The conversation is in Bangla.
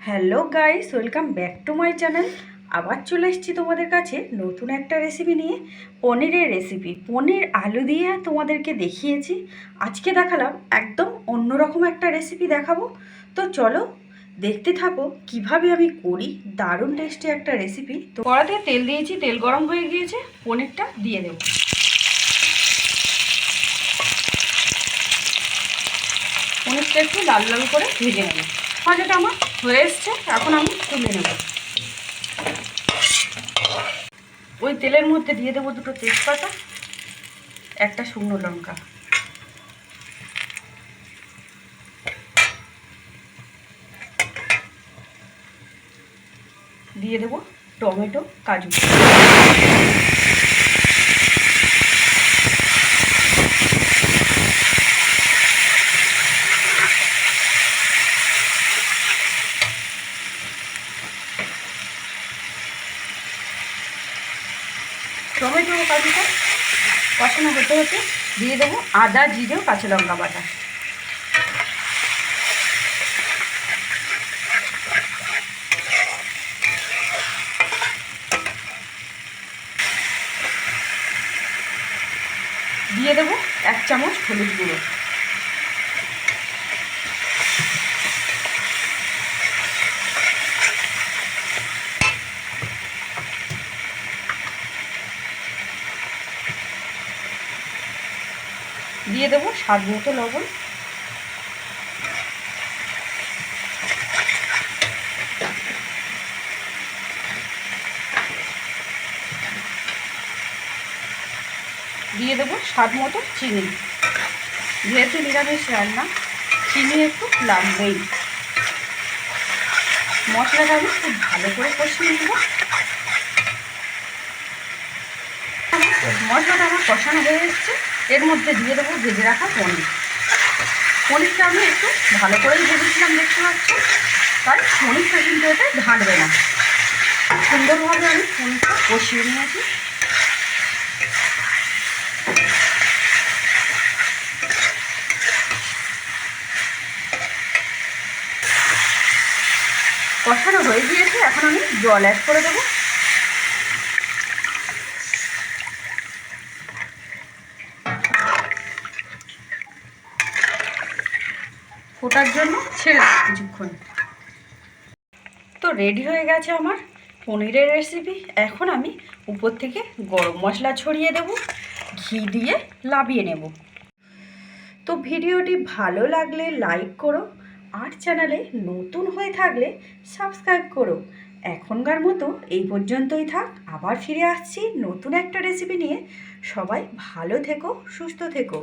Hello guys, welcome back to my channel. আবার চলে এসেছি তোমাদের কাছে নতুন একটা রেসিপি নিয়ে। পনিরের রেসিপি, পনির আলু দিয়ে তোমাদেরকে দেখিয়েছি। আজকে দেখালাম একদম অন্যরকম একটা রেসিপি দেখাবো। তো চলো দেখতে থাকো কিভাবে আমি করি। দারুণ টেস্টি একটা রেসিপি। তো কড়াতে তেল দিয়েছি, তেল গরম হয়ে গিয়েছে, পনিরটা দিয়ে দেবো। পনিরটা একটু লাল লাল করে ভেজে নেব। ভাজাটা আমার হয়ে এসছে, এখন আমি তুলে নেব। ওই তেলের মধ্যে দিয়ে দেবো দুটো তেজপাতা, একটা শুকনো লঙ্কা, দিয়ে দেবো টমেটো, কাজু। টমেটো ও কাজুটা কষানো হতে হতে দিয়ে দেবো আদা, জিরে, কাঁচা লঙ্কা বাটা। দিয়ে দেবো 1 চামচ হলুদ গুঁড়ো। দিয়ে দেবো স্বাদ মতো লবণ। দিয়ে দেবো স্বাদ মতো চিনি। যেহেতু নিরামিষ রান্না, চিনি একটু লাগবেই। মশলাটা আমি খুব ভালো করে কষিয়ে নেব। মশলাটা আমার কষানো হয়ে এসছে, এর মধ্যে দিয়ে দেবো ভেজে রাখা পনির। পনিরটা আমি একটু ভালো করেই ভেজেছিলাম, দেখতে পাচ্ছি, তাই পনিরটা কিন্তু এতে ঢাকবে না। সুন্দরভাবে আমি পনিরটা কষিয়ে নিয়েছি। কষানো হয়ে গিয়েছে, এখন আমি জল অ্যাড করে দেবো। ফোটার জন্য ছেড়ে দেবো কিছুক্ষণ। তো রেডি হয়ে গেছে আমার পনিরের রেসিপি। এখন আমি উপর থেকে গরম মশলা ছড়িয়ে দেব, ঘি দিয়ে লাবিয়ে নেব। তো ভিডিওটি ভালো লাগলে লাইক করো, আর চ্যানেলে নতুন হয়ে থাকলে সাবস্ক্রাইব করো। এখনকার মতো এই পর্যন্তই থাক, আবার ফিরে আসছি নতুন একটা রেসিপি নিয়ে। সবাই ভালো থেকো, সুস্থ থেকো।